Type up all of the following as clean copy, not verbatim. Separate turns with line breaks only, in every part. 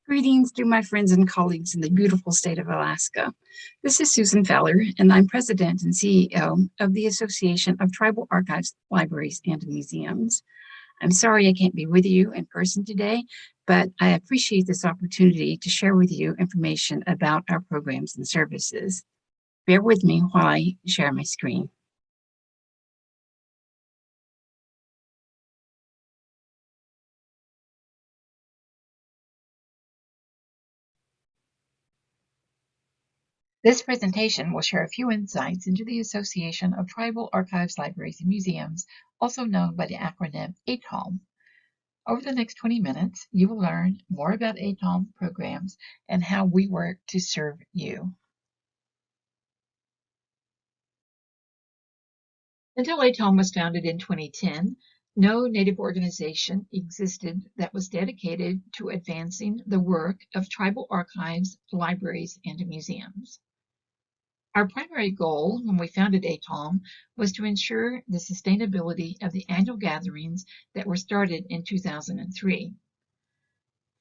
Greetings to my friends and colleagues in the beautiful state of Alaska. This is Susan Feller, and I'm President and CEO of the Association of Tribal Archives, Libraries, and Museums. I'm sorry I can't be with you in person today, but I appreciate this opportunity to share with you information about our programs and services. Bear with me while I share my screen. This presentation will share a few insights into the Association of Tribal Archives, Libraries, and Museums, also known by the acronym ATALM. Over the next 20 minutes, you will learn more about ATALM programs and how we work to serve you. Until ATALM was founded in 2010, no Native organization existed that was dedicated to advancing the work of tribal archives, libraries, and museums. Our primary goal when we founded ATALM was to ensure the sustainability of the annual gatherings that were started in 2003.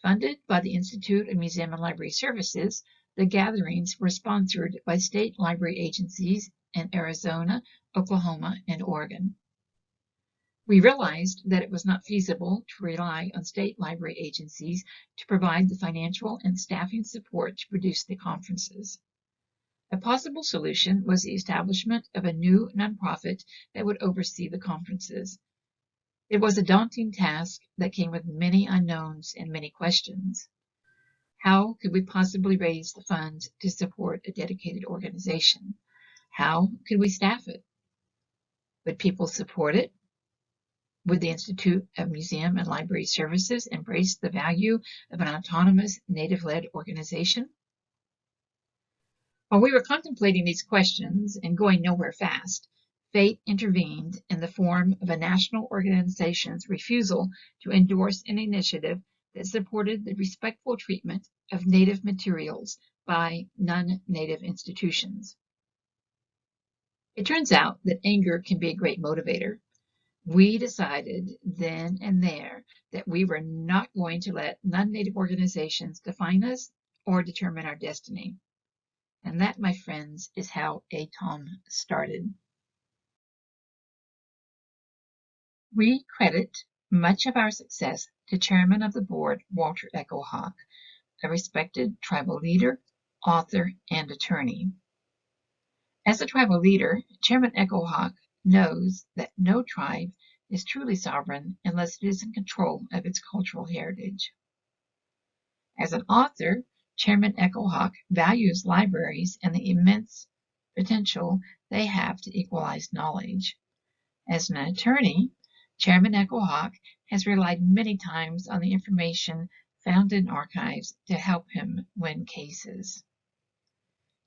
Funded by the Institute of Museum and Library Services, the gatherings were sponsored by state library agencies in Arizona, Oklahoma, and Oregon. We realized that it was not feasible to rely on state library agencies to provide the financial and staffing support to produce the conferences. A possible solution was the establishment of a new nonprofit that would oversee the conferences. It was a daunting task that came with many unknowns and many questions. How could we possibly raise the funds to support a dedicated organization? How could we staff it? Would people support it? Would the Institute of Museum and Library Services embrace the value of an autonomous, Native-led organization? While we were contemplating these questions and going nowhere fast, fate intervened in the form of a national organization's refusal to endorse an initiative that supported the respectful treatment of Native materials by non-Native institutions. It turns out that anger can be a great motivator. We decided then and there that we were not going to let non-Native organizations define us or determine our destiny. And that, my friends, is how ATALM started. We credit much of our success to Chairman of the Board, Walter Echo Hawk, a respected tribal leader, author, and attorney. As a tribal leader, Chairman Echo Hawk knows that no tribe is truly sovereign unless it is in control of its cultural heritage. As an author, Chairman Echo Hawk values libraries and the immense potential they have to equalize knowledge. As an attorney, Chairman Echo Hawk has relied many times on the information found in archives to help him win cases.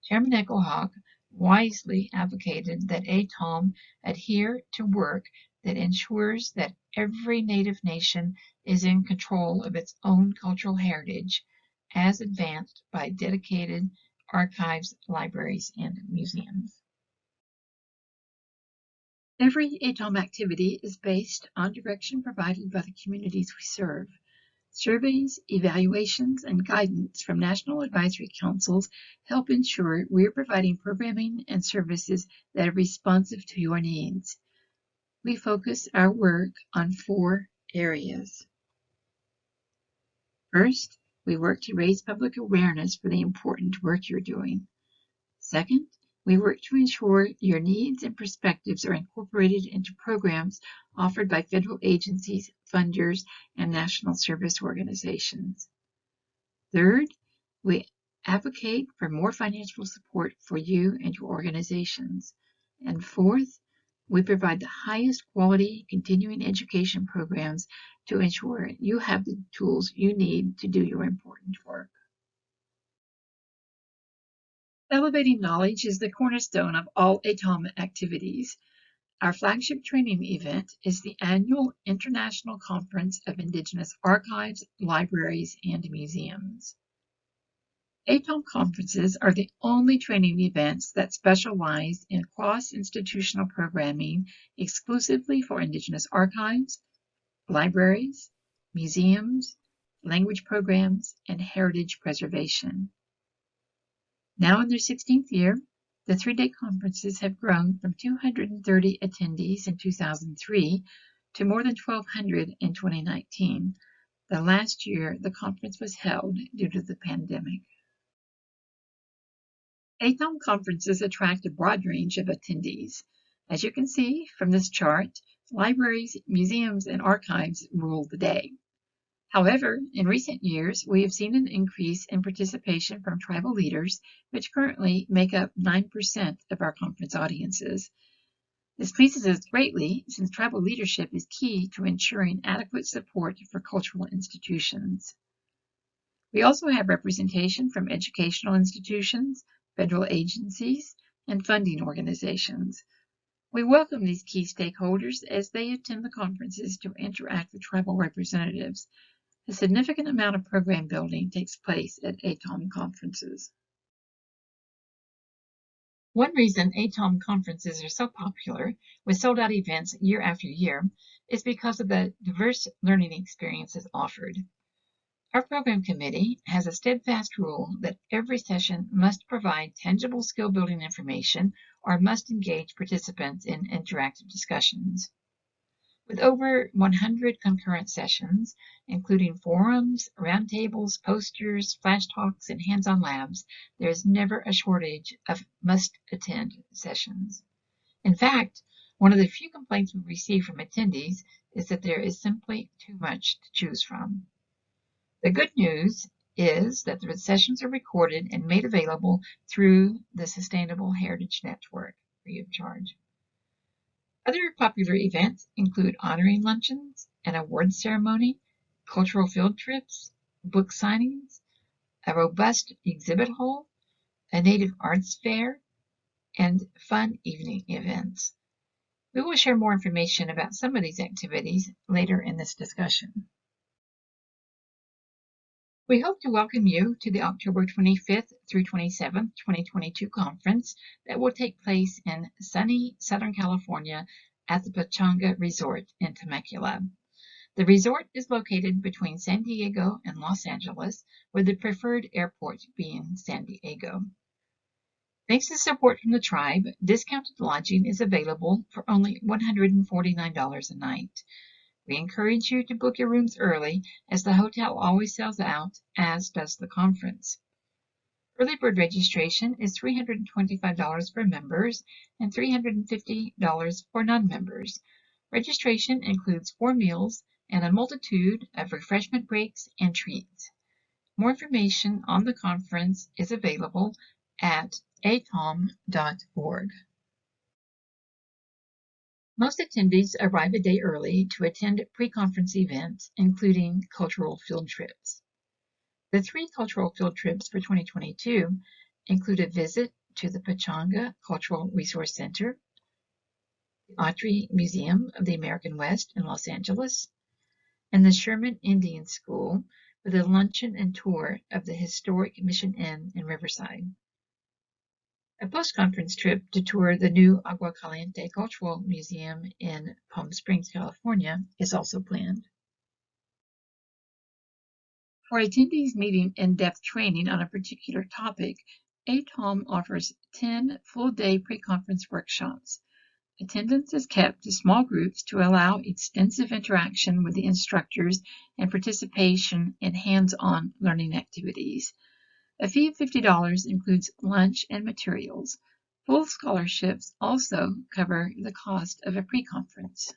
Chairman Echo Hawk wisely advocated that ATALM adhere to work that ensures that every Native nation is in control of its own cultural heritage, as advanced by dedicated archives, libraries, and museums. Every ATALM activity is based on direction provided by the communities we serve. Surveys, evaluations, and guidance from national advisory councils help ensure we are providing programming and services that are responsive to your needs. We focus our work on 4 areas. First, we work to raise public awareness for the important work you're doing. Second, we work to ensure your needs and perspectives are incorporated into programs offered by federal agencies, funders, and national service organizations. Third, we advocate for more financial support for you and your organizations. And fourth, we provide the highest quality continuing education programs to ensure you have the tools you need to do your important work. Elevating knowledge is the cornerstone of all ATALM activities. Our flagship training event is the annual International Conference of Indigenous Archives, Libraries, and Museums. ATALM conferences are the only training events that specialize in cross-institutional programming exclusively for Indigenous archives, libraries, museums, language programs, and heritage preservation. Now in their 16th year, the three-day conferences have grown from 230 attendees in 2003 to more than 1,200 in 2019, the last year the conference was held due to the pandemic. ATALM conferences attract a broad range of attendees. As you can see from this chart, libraries, museums, and archives rule the day. However, in recent years, we have seen an increase in participation from tribal leaders, which currently make up 9% of our conference audiences. This pleases us greatly, since tribal leadership is key to ensuring adequate support for cultural institutions. We also have representation from educational institutions, federal agencies, and funding organizations. We welcome these key stakeholders as they attend the conferences to interact with tribal representatives. A significant amount of program building takes place at ATALM conferences. One reason ATALM conferences are so popular, with sold-out events year after year, is because of the diverse learning experiences offered. Our program committee has a steadfast rule that every session must provide tangible skill-building information or must engage participants in interactive discussions. With over 100 concurrent sessions, including forums, roundtables, posters, flash talks, and hands-on labs, there is never a shortage of must-attend sessions. In fact, one of the few complaints we receive from attendees is that there is simply too much to choose from. The good news is that the sessions are recorded and made available through the Sustainable Heritage Network, free of charge. Other popular events include honoring luncheons, an awards ceremony, cultural field trips, book signings, a robust exhibit hall, a native arts fair, and fun evening events. We will share more information about some of these activities later in this discussion. We hope to welcome you to the October 25th through 27th, 2022 conference that will take place in sunny Southern California at the Pechanga Resort in Temecula. The resort is located between San Diego and Los Angeles, with the preferred airport being San Diego. Thanks to support from the tribe, discounted lodging is available for only $149 a night. We encourage you to book your rooms early, as the hotel always sells out, as does the conference. Early bird registration is $325 for members and $350 for non-members. Registration includes 4 meals and a multitude of refreshment breaks and treats. More information on the conference is available at atalm.org. Most attendees arrive a day early to attend pre-conference events, including cultural field trips. The 3 cultural field trips for 2022 include a visit to the Pechanga Cultural Resource Center, the Autry Museum of the American West in Los Angeles, and the Sherman Indian School, with a luncheon and tour of the historic Mission Inn in Riverside. A post-conference trip to tour the new Agua Caliente Cultural Museum in Palm Springs, California is also planned. For attendees needing in-depth training on a particular topic, ATALM offers 10 full-day pre-conference workshops. Attendance is kept to small groups to allow extensive interaction with the instructors and participation in hands-on learning activities. A fee of $50 includes lunch and materials. Full scholarships also cover the cost of a pre-conference.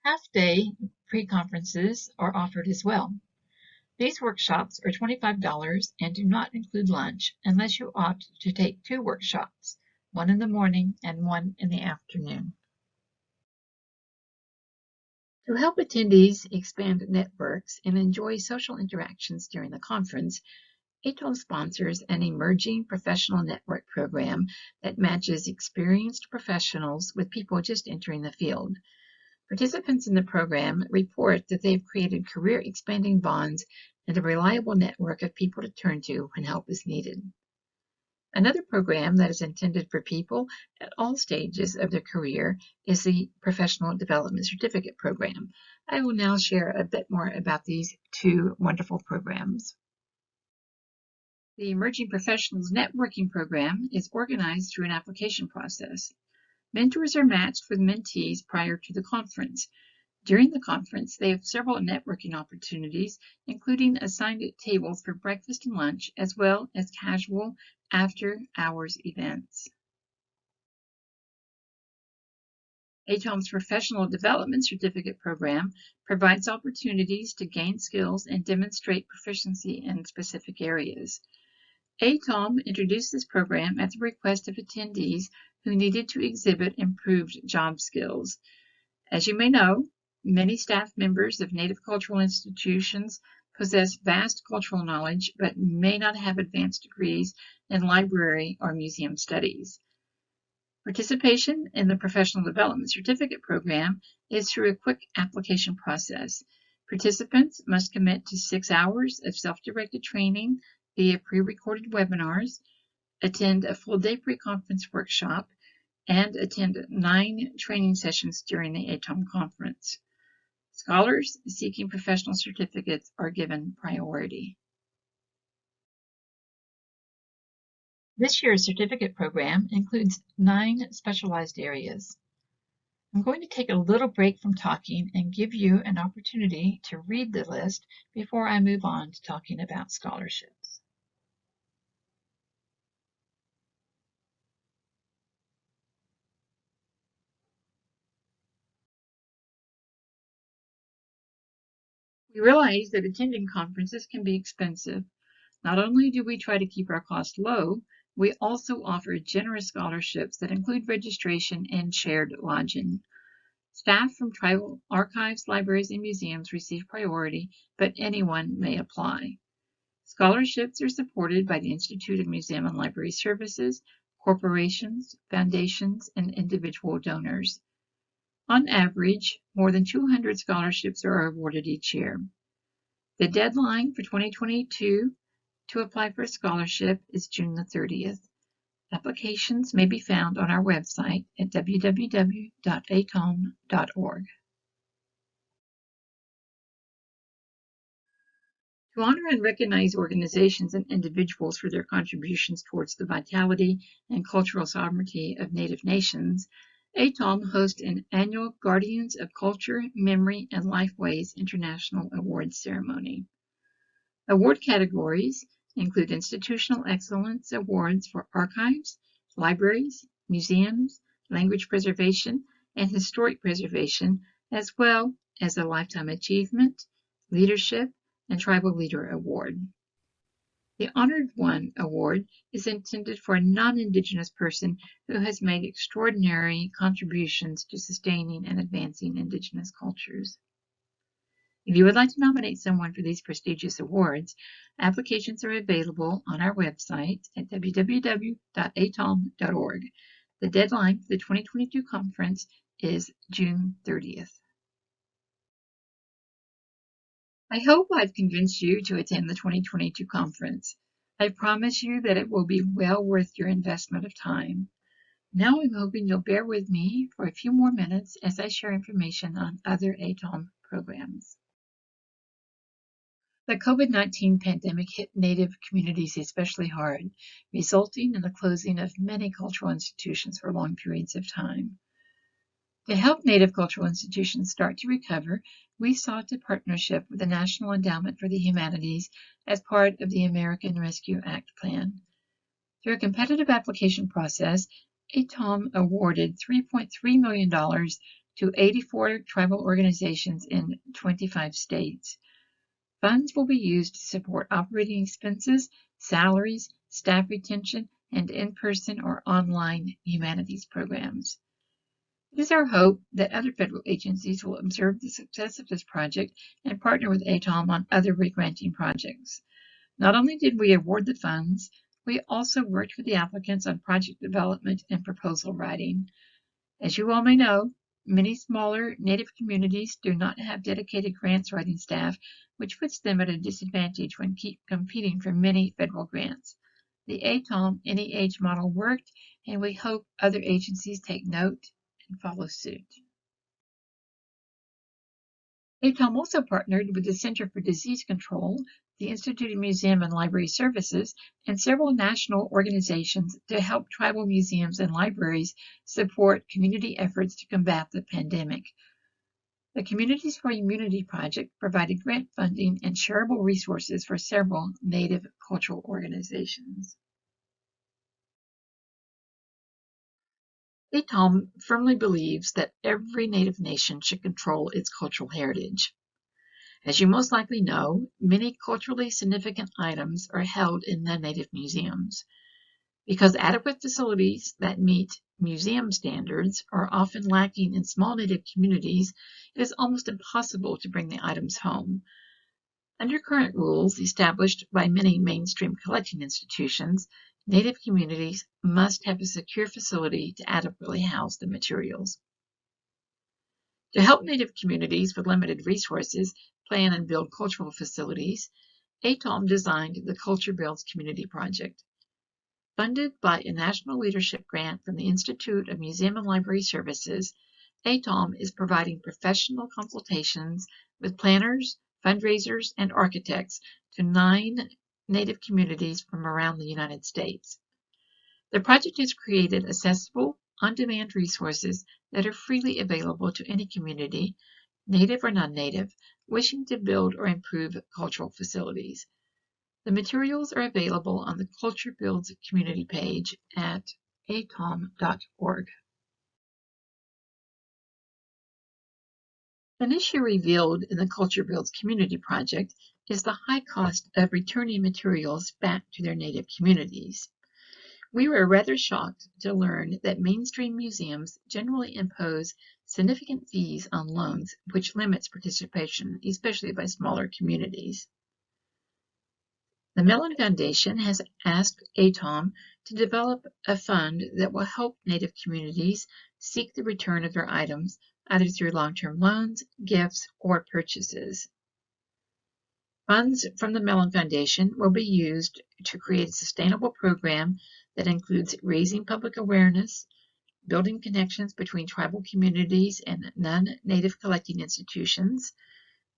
Half-day pre-conferences are offered as well. These workshops are $25 and do not include lunch unless you opt to take 2 workshops, one in the morning and one in the afternoon. To help attendees expand networks and enjoy social interactions during the conference, ATALM sponsors an emerging professional network program that matches experienced professionals with people just entering the field. Participants in the program report that they've created career-expanding bonds and a reliable network of people to turn to when help is needed. Another program that is intended for people at all stages of their career is the Professional Development Certificate Program. I will now share a bit more about these two wonderful programs. The Emerging Professionals Networking Program is organized through an application process. Mentors are matched with mentees prior to the conference. During the conference, they have several networking opportunities, including assigned tables for breakfast and lunch, as well as casual after-hours events. ATALM's Professional Development Certificate Program provides opportunities to gain skills and demonstrate proficiency in specific areas. ATALM introduced this program at the request of attendees who needed to exhibit improved job skills. As you may know, many staff members of Native cultural institutions possess vast cultural knowledge but may not have advanced degrees in library or museum studies. Participation in the Professional Development Certificate Program is through a quick application process. Participants must commit to 6 hours of self-directed training via pre-recorded webinars, attend a full-day pre-conference workshop, and attend 9 training sessions during the ATALM conference. Scholars seeking professional certificates are given priority. This year's certificate program includes 9 specialized areas. I'm going to take a little break from talking and give you an opportunity to read the list before I move on to talking about scholarships. We realize that attending conferences can be expensive. Not only do we try to keep our costs low, we also offer generous scholarships that include registration and shared lodging. Staff from tribal archives, libraries, and museums receive priority, but anyone may apply. Scholarships are supported by the Institute of Museum and Library Services, corporations, foundations, and individual donors. On average, more than 200 scholarships are awarded each year. The deadline for 2022 to apply for a scholarship is June the 30th. Applications may be found on our website at www.atalm.org. To honor and recognize organizations and individuals for their contributions towards the vitality and cultural sovereignty of Native nations, ATALM hosts an annual Guardians of Culture, Memory, and LIFEWAYS International Awards Ceremony. Award categories include Institutional Excellence Awards for archives, libraries, museums, language preservation, and historic preservation, as well as a Lifetime Achievement, Leadership, and Tribal Leader Award. The Honored One Award is intended for a non-Indigenous person who has made extraordinary contributions to sustaining and advancing Indigenous cultures. If you would like to nominate someone for these prestigious awards, applications are available on our website at www.atalm.org. The deadline for the 2022 conference is June 30th. I hope I've convinced you to attend the 2022 conference. I promise you that it will be well worth your investment of time. Now I'm hoping you'll bear with me for a few more minutes as I share information on other ATALM programs. The COVID-19 pandemic hit Native communities especially hard, resulting in the closing of many cultural institutions for long periods of time. To help Native cultural institutions start to recover, we sought a partnership with the National Endowment for the Humanities as part of the American Rescue Act plan. Through a competitive application process, ATALM awarded $3.3 million to 84 tribal organizations in 25 states. Funds will be used to support operating expenses, salaries, staff retention, and in-person or online humanities programs. It is our hope that other federal agencies will observe the success of this project and partner with ATALM on other regranting projects. Not only did we award the funds, we also worked with the applicants on project development and proposal writing. As you all may know, many smaller Native communities do not have dedicated grants writing staff, which puts them at a disadvantage when competing for many federal grants. The ATALM NEH model worked, and we hope other agencies take note and follow suit. ATALM also partnered with the Center for Disease Control, the Institute of Museum and Library Services, and several national organizations to help tribal museums and libraries support community efforts to combat the pandemic. The Communities for Immunity project provided grant funding and shareable resources for several Native cultural organizations. ATALM firmly believes that every Native nation should control its cultural heritage. As you most likely know, many culturally significant items are held in the Native museums. Because adequate facilities that meet museum standards are often lacking in small Native communities, it is almost impossible to bring the items home. Under current rules established by many mainstream collecting institutions, Native communities must have a secure facility to adequately house the materials. To help Native communities with limited resources plan and build cultural facilities, ATALM designed the Culture Builds Community Project. Funded by a national leadership grant from the Institute of Museum and Library Services, ATALM is providing professional consultations with planners, fundraisers, and architects to 9 Native communities from around the United States. The project has created accessible, on-demand resources that are freely available to any community, Native or non-Native, wishing to build or improve cultural facilities. The materials are available on the Culture Builds community page at atalm.org. An issue revealed in the Culture Builds community project is the high cost of returning materials back to their Native communities. We were rather shocked to learn that mainstream museums generally impose significant fees on loans, which limits participation, especially by smaller communities. The Mellon Foundation has asked ATALM to develop a fund that will help Native communities seek the return of their items, either through long-term loans, gifts, or purchases. Funds from the Mellon Foundation will be used to create a sustainable program that includes raising public awareness, building connections between tribal communities and non-Native collecting institutions,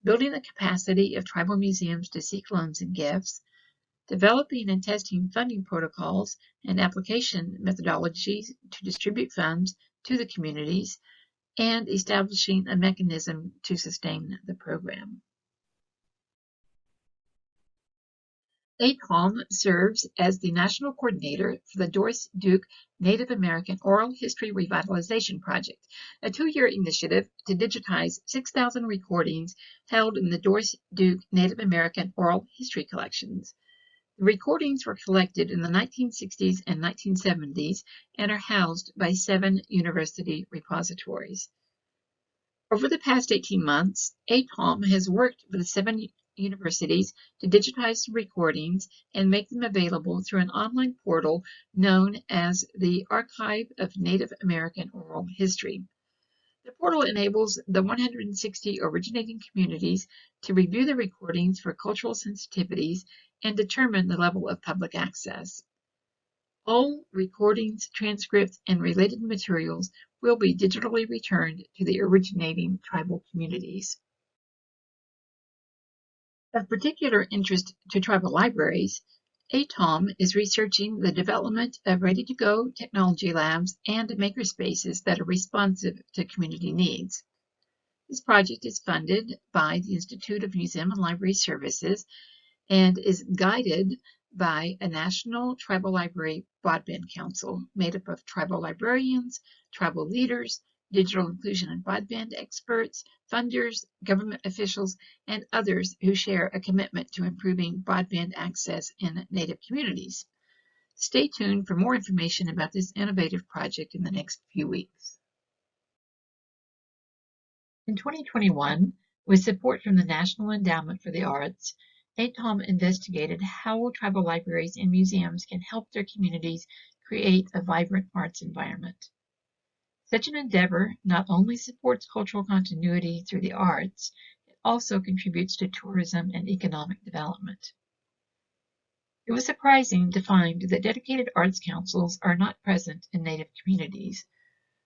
building the capacity of tribal museums to seek loans and gifts, developing and testing funding protocols and application methodologies to distribute funds to the communities, and establishing a mechanism to sustain the program. ATALM serves as the national coordinator for the Doris Duke Native American Oral History Revitalization Project, a 2-year initiative to digitize 6,000 recordings held in the Doris Duke Native American Oral History collections. The recordings were collected in the 1960s and 1970s and are housed by 7 university repositories. Over the past 18 months, ATALM has worked with the 7 universities to digitize the recordings and make them available through an online portal known as the Archive of Native American Oral History. The portal enables the 160 originating communities to review the recordings for cultural sensitivities and determine the level of public access. All recordings, transcripts, and related materials will be digitally returned to the originating tribal communities. Of particular interest to tribal libraries, ATALM is researching the development of ready-to-go technology labs and makerspaces that are responsive to community needs. This project is funded by the Institute of Museum and Library Services and is guided by a National Tribal Library Broadband Council made up of tribal librarians, tribal leaders, digital inclusion and broadband experts, funders, government officials, and others who share a commitment to improving broadband access in Native communities. Stay tuned for more information about this innovative project in the next few weeks. In 2021, with support from the National Endowment for the Arts, ATALM investigated how tribal libraries and museums can help their communities create a vibrant arts environment. Such an endeavor not only supports cultural continuity through the arts, it also contributes to tourism and economic development. It was surprising to find that dedicated arts councils are not present in Native communities.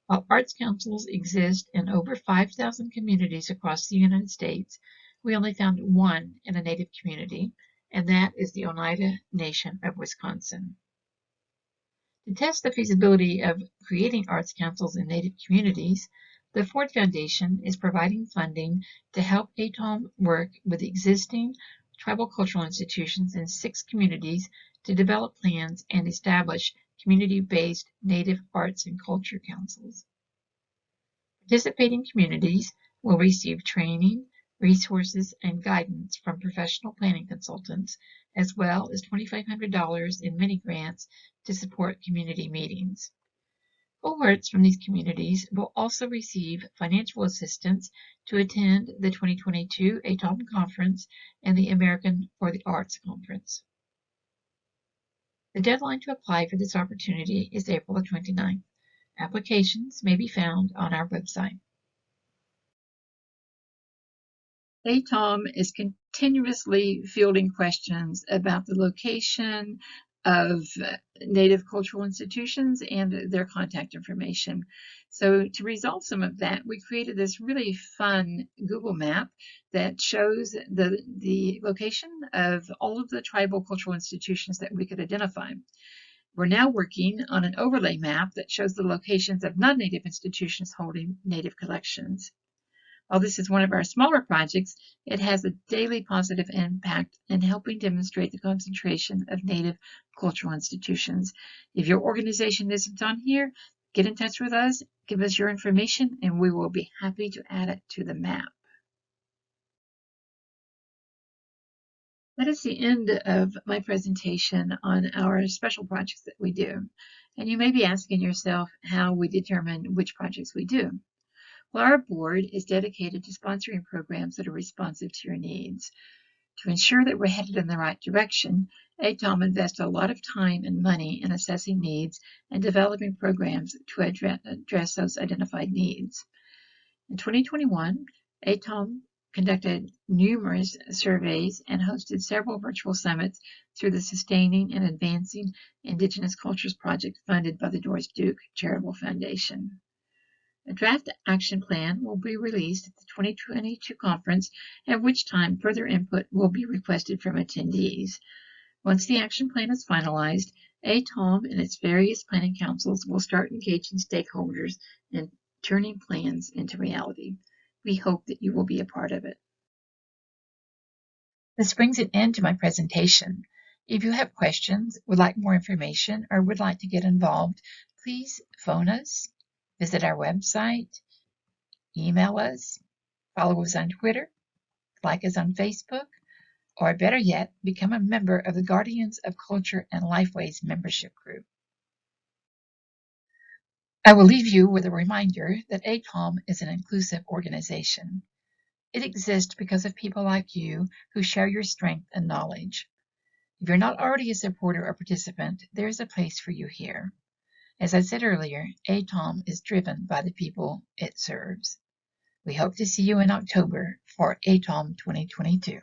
While arts councils exist in over 5,000 communities across the United States, we only found one in a Native community, and that is the Oneida Nation of Wisconsin. To test the feasibility of creating arts councils in Native communities, the Ford Foundation is providing funding to help ATALM work with existing tribal cultural institutions in 6 communities to develop plans and establish community-based Native arts and culture councils. Participating communities will receive training, resources, and guidance from professional planning consultants, as well as $2,500 in mini grants to support community meetings. Cohorts from these communities will also receive financial assistance to attend the 2022 ATALM Conference and the American for the Arts Conference. The deadline to apply for this opportunity is April 29th. Applications may be found on our website. ATALM is continuously fielding questions about the location of Native cultural institutions and their contact information. So to resolve some of that, we created this really fun Google map that shows the location of all of the tribal cultural institutions that we could identify. We're now working on an overlay map that shows the locations of non-Native institutions holding Native collections. While this is one of our smaller projects, it has a daily positive impact in helping demonstrate the concentration of Native cultural institutions. If your organization isn't on here, get in touch with us, give us your information, and we will be happy to add it to the map. That is the end of my presentation on our special projects that we do. And you may be asking yourself how we determine which projects we do. Well, our board is dedicated to sponsoring programs that are responsive to your needs. To ensure that we're headed in the right direction, ATALM invests a lot of time and money in assessing needs and developing programs to address those identified needs. In 2021, ATALM conducted numerous surveys and hosted several virtual summits through the Sustaining and Advancing Indigenous Cultures Project funded by the Doris Duke Charitable Foundation. A draft action plan will be released at the 2022 conference, at which time further input will be requested from attendees. Once the action plan is finalized, ATALM and its various planning councils will start engaging stakeholders and turning plans into reality. We hope that you will be a part of it. This brings an end to my presentation. If you have questions, would like more information, or would like to get involved, please phone us, visit our website, email us, follow us on Twitter, like us on Facebook, or better yet, become a member of the Guardians of Culture and LifeWays membership group. I will leave you with a reminder that ATALM is an inclusive organization. It exists because of people like you who share your strength and knowledge. If you're not already a supporter or participant, there's a place for you here. As I said earlier, ATALM is driven by the people it serves. We hope to see you in October for ATALM 2022.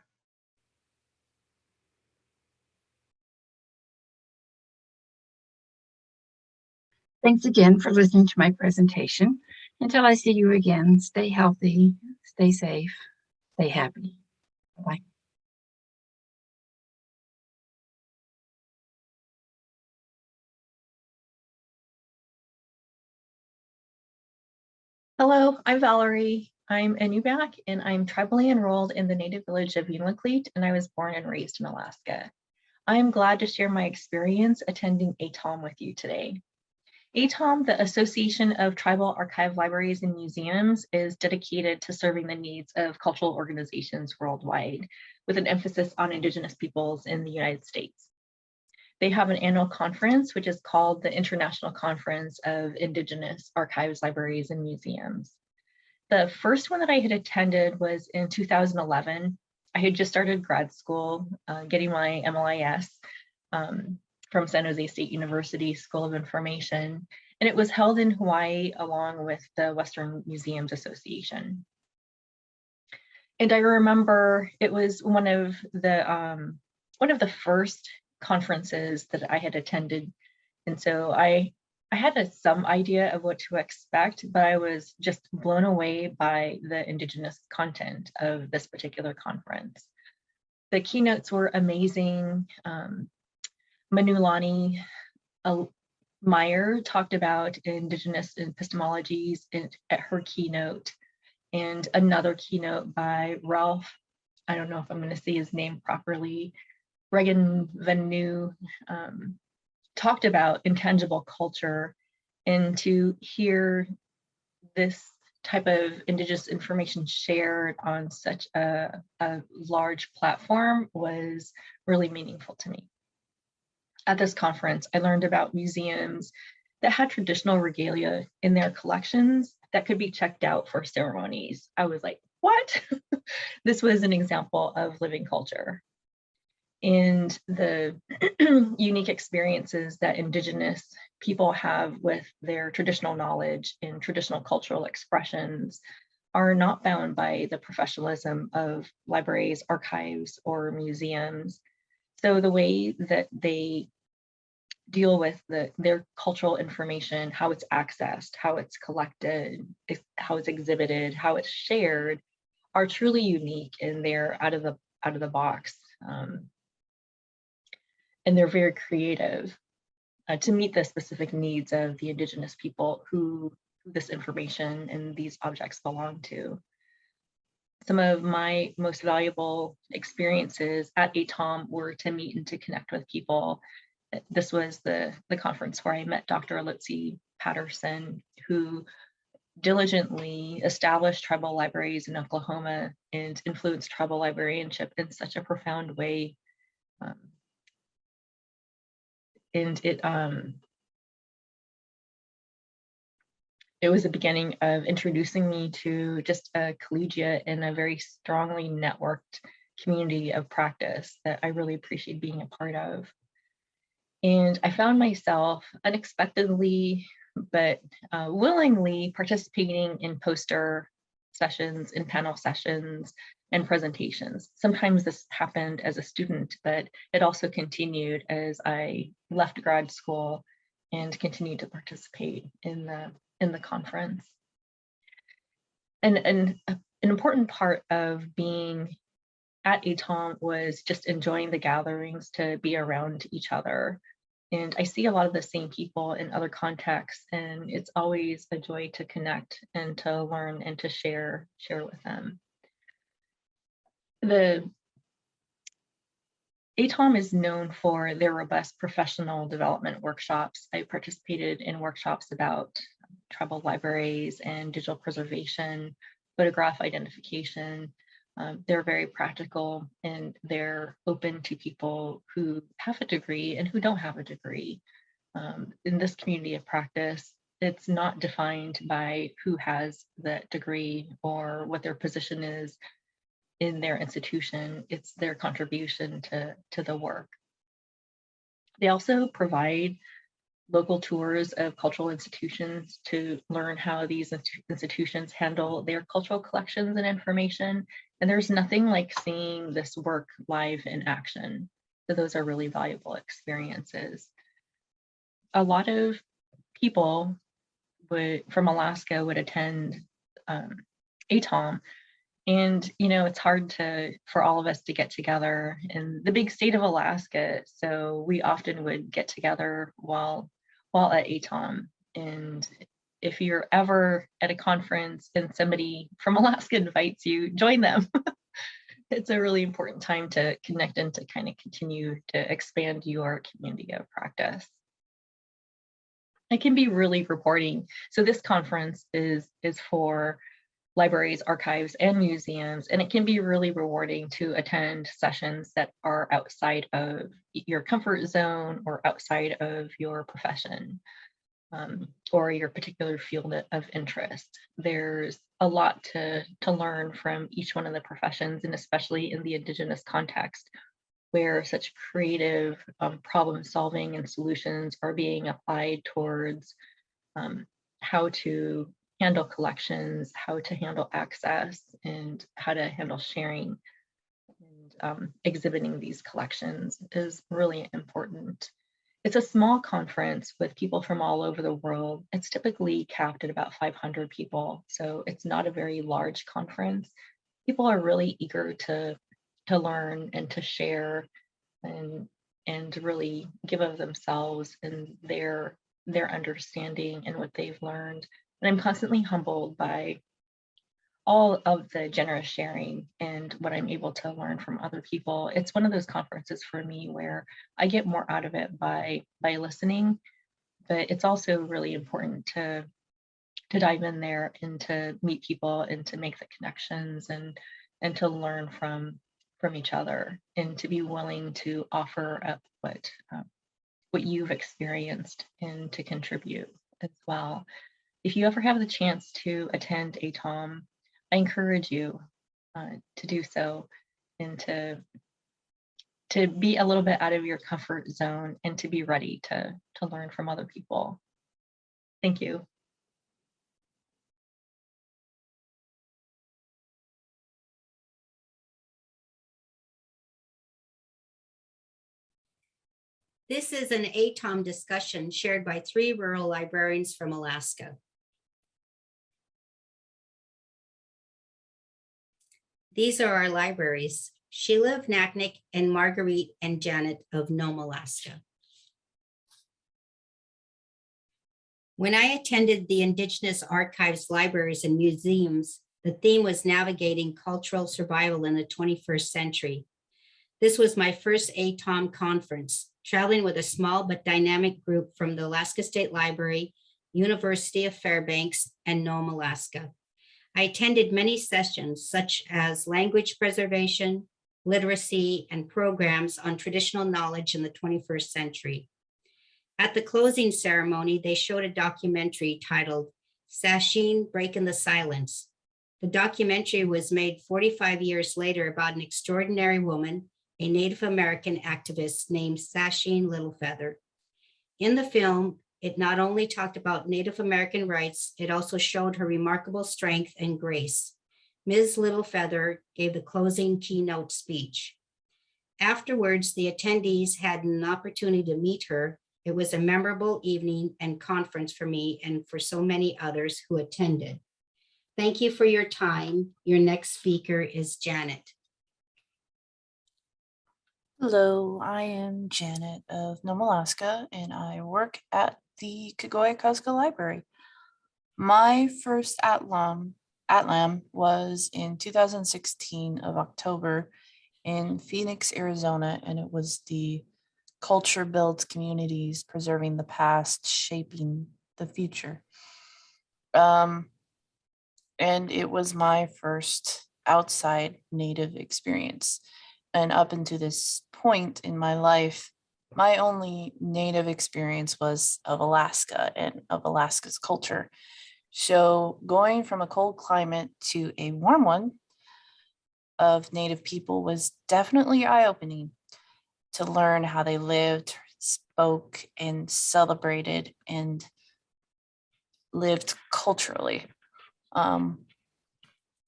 Thanks again for listening to my presentation. Until I see you again, stay healthy, stay safe, stay happy. Bye-bye.
Hello, I'm Valerie. I'm Inupiaq, and I'm tribally enrolled in the native village of Unalakleet, and I was born and raised in Alaska. I am glad to share my experience attending ATALM with you today. ATALM, the Association of Tribal Archive Libraries and Museums, is dedicated to serving the needs of cultural organizations worldwide, with an emphasis on Indigenous peoples in the United States. They have an annual conference, which is called the International Conference of Indigenous Archives, Libraries, and Museums. The first one that I had attended was in 2011. I had just started grad school, getting my MLIS from San Jose State University School of Information, and it was held in Hawaii along with the Western Museums Association. And I remember it was one of the first conferences that I had attended. And so I had some idea of what to expect, but I was just blown away by the Indigenous content of this particular conference. The keynotes were amazing. Manulani Meyer talked about Indigenous epistemologies at her keynote, and another keynote by Ralph, I don't know if I'm going to say his name properly, Regan Venu, talked about intangible culture, and to hear this type of Indigenous information shared on such a large platform was really meaningful to me. At this conference, I learned about museums that had traditional regalia in their collections that could be checked out for ceremonies. I was like, what? This was an example of living culture. And the unique experiences that Indigenous people have with their traditional knowledge and traditional cultural expressions are not bound by the professionalism of libraries, archives, or museums. So the way that they deal with their cultural information, how it's accessed, how it's collected, how it's exhibited, how it's shared, are truly unique, and they're out of the box. And they're very creative to meet the specific needs of the Indigenous people who this information and these objects belong to. Some of my most valuable experiences at ATALM were to meet and to connect with people. This was the conference where I met Dr. Litzy Patterson, who diligently established tribal libraries in Oklahoma and influenced tribal librarianship in such a profound way. And it was the beginning of introducing me to just a collegiate and a very strongly networked community of practice that I really appreciate being a part of. And I found myself unexpectedly, but willingly participating in poster sessions, in panel sessions, and presentations. Sometimes this happened as a student, but it also continued as I left grad school and continued to participate in the conference. And an important part of being at ATALM was just enjoying the gatherings, to be around each other. And I see a lot of the same people in other contexts, and it's always a joy to connect and to learn and to share with them. The ATALM is known for their robust professional development workshops. I participated in workshops about tribal libraries and digital preservation, photograph identification. They're very practical, and they're open to people who have a degree and who don't have a degree. In this community of practice, it's not defined by who has that degree or what their position is in their institution. It's their contribution to the work. They also provide local tours of cultural institutions to learn how these institutions handle their cultural collections and information. And there's nothing like seeing this work live in action. So those are really valuable experiences. A lot of people from Alaska would attend ATALM. And, it's hard for all of us to get together in the big state of Alaska. So we often would get together while at ATALM. And if you're ever at a conference and somebody from Alaska invites you, join them. It's a really important time to connect and to kind of continue to expand your community of practice. It can be really rewarding. So this conference is for libraries, archives, and museums, and it can be really rewarding to attend sessions that are outside of your comfort zone or outside of your profession or your particular field of interest. There's a lot to learn from each one of the professions, and especially in the Indigenous context, where such creative problem solving and solutions are being applied towards how to handle collections, how to handle access, and how to handle sharing. exhibiting these collections is really important. It's a small conference with people from all over the world. It's typically capped at about 500 people, so it's not a very large conference. People are really eager to learn and to share and really give of themselves and their understanding and what they've learned. And I'm constantly humbled by all of the generous sharing and what I'm able to learn from other people. It's one of those conferences for me where I get more out of it by listening, but it's also really important to dive in there and to meet people and to make the connections and to learn from each other and to be willing to offer up what you've experienced and to contribute as well. If you ever have the chance to attend ATALM, I encourage you to do so and to be a little bit out of your comfort zone and to be ready to learn from other people. Thank you.
This is an ATALM discussion shared by 3 rural librarians from Alaska. These are our libraries: Sheila of Naknek and Marguerite and Janet of Nome, Alaska. When I attended the Indigenous archives, libraries, and museums, the theme was navigating cultural survival in the 21st century. This was my first ATALM conference, traveling with a small but dynamic group from the Alaska State Library, University of Fairbanks, and Nome, Alaska. I attended many sessions such as language preservation, literacy, and programs on traditional knowledge in the 21st century. At the closing ceremony, they showed a documentary titled Sasheen Breaking the Silence. The documentary was made 45 years later about an extraordinary woman, a Native American activist named Sasheen Littlefeather. In the film, it not only talked about Native American rights, it also showed her remarkable strength and grace. Ms. Littlefeather gave the closing keynote speech. Afterwards, the attendees had an opportunity to meet her. It was a memorable evening and conference for me and for so many others who attended. Thank you for your time. Your next speaker is Janet.
Hello, I am Janet of Nome, Alaska, and I work at the Kagoyakaska Library. My first ATLAM was in 2016 of October in Phoenix, Arizona, and it was the Culture Builds Communities, Preserving the Past, Shaping the Future. And it was my first outside Native experience. And up until this point in my life, my only Native experience was of Alaska and of Alaska's culture. So going from a cold climate to a warm one of Native people was definitely eye-opening to learn how they lived, spoke, and celebrated and lived culturally. And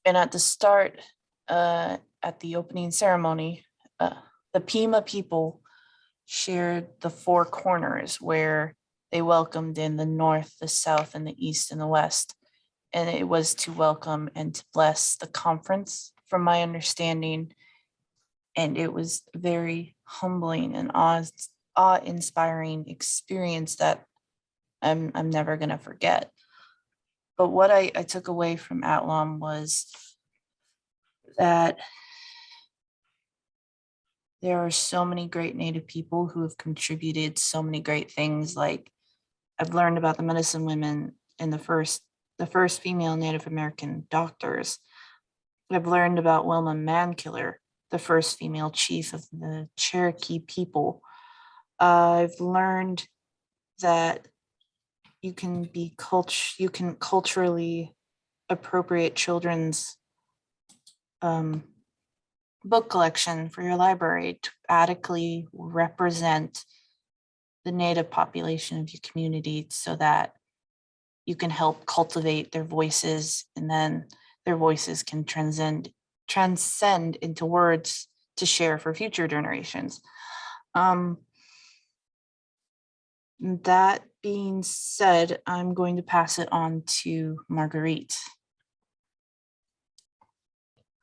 at the start, at the opening ceremony, the Pima people shared the 4 corners where they welcomed in the north, the south, and the east and the west. And it was to welcome and to bless the conference, from my understanding. And it was very humbling and awe-inspiring experience that I'm never gonna forget. But what I took away from ATLAM was that there are so many great Native people who have contributed so many great things. Like I've learned about the medicine women and the first female Native American doctors. I've learned about Wilma Mankiller, the first female chief of the Cherokee people. I've learned that you can culturally appropriate children's book collection for your library to adequately represent the Native population of your community so that you can help cultivate their voices, and then their voices can transcend into words to share for future generations. That being said, I'm going to pass it on to Marguerite.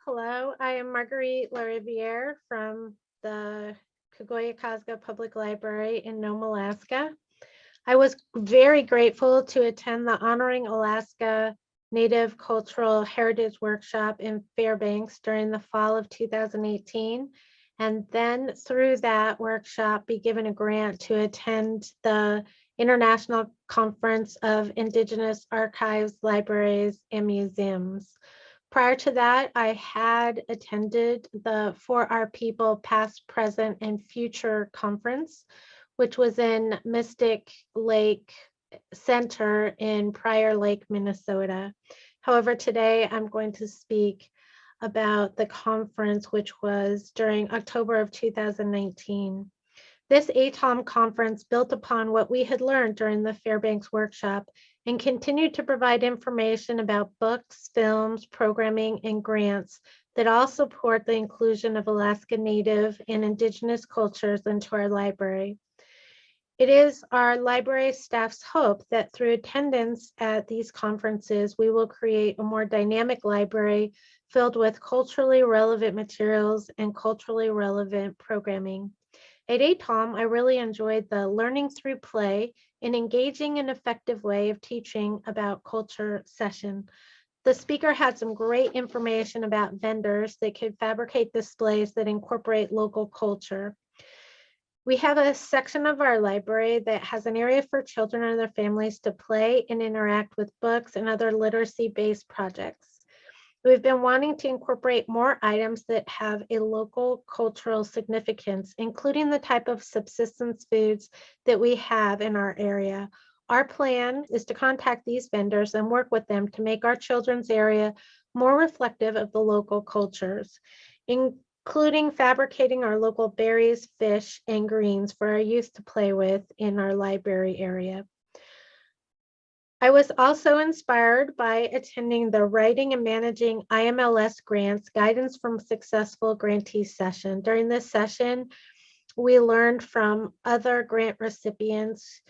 Hello, I am Marguerite LaRiviere from the Kagoya-Kazga Public Library in Nome, Alaska. I was very grateful to attend the Honoring Alaska Native Cultural Heritage Workshop in Fairbanks during the fall of 2018, and then through that workshop be given a grant to attend the International Conference of Indigenous Archives, Libraries, and Museums. Prior to that, I had attended the For Our People Past, Present, and Future Conference, which was in Mystic Lake Center in Prior Lake, Minnesota. However, today I'm going to speak about the conference, which was during October of 2019. This ATALM conference built upon what we had learned during the Fairbanks workshop and continued to provide information about books, films, programming, and grants that all support the inclusion of Alaska Native and Indigenous cultures into our library. It is our library staff's hope that through attendance at these conferences, we will create a more dynamic library filled with culturally relevant materials and culturally relevant programming. At ATALM, I really enjoyed the learning through play and engaging and effective way of teaching about culture session. The speaker had some great information about vendors that could fabricate displays that incorporate local culture. We have a section of our library that has an area for children and their families to play and interact with books and other literacy-based projects. We've been wanting to incorporate more items that have a local cultural significance, including the type of subsistence foods that we have in our area. Our plan is to contact these vendors and work with them to make our children's area more reflective of the local cultures, including fabricating our local berries, fish, and greens for our youth to play with in our library area. I was also inspired by attending the Writing and Managing IMLS Grants Guidance from Successful Grantees session. During this session, we learned from other grant recipients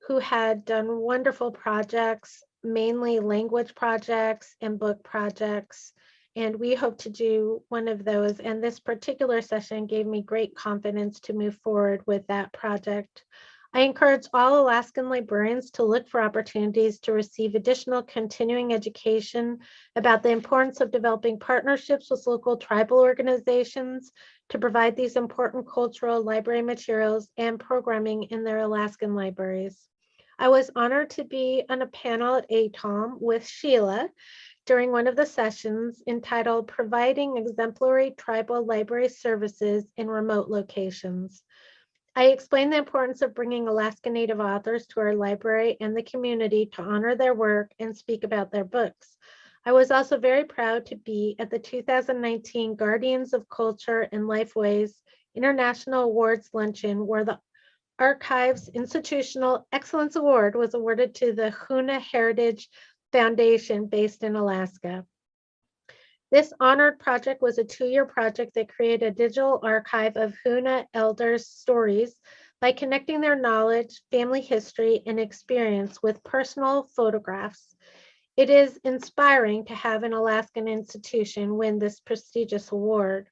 who had done wonderful projects, mainly language projects and book projects. And we hope to do one of those. And this particular session gave me great confidence to move forward with that project. I encourage all Alaskan librarians to look for opportunities to receive additional continuing education about the importance of developing partnerships with local tribal organizations to provide these important cultural library materials and programming in their Alaskan libraries. I was honored to be on a panel at ATALM with Sheila during one of the sessions entitled Providing Exemplary Tribal Library Services in Remote Locations. I explained the importance of bringing Alaska Native authors to our library and the community to honor their work and speak about their books. I was also very proud to be at the 2019 Guardians of Culture and LifeWays International Awards Luncheon, where the Archives Institutional Excellence Award was awarded to the Huna Heritage Foundation based in Alaska. This honored project was a 2-year project that created a digital archive of Huna elders' stories by connecting their knowledge, family history, and experience with personal photographs. It is inspiring to have an Alaskan institution win this prestigious award.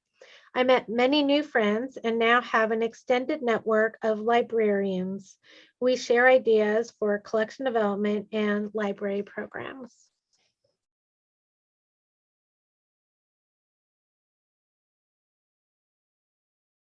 I met many new friends and now have an extended network of librarians. We share ideas for collection development and library programs.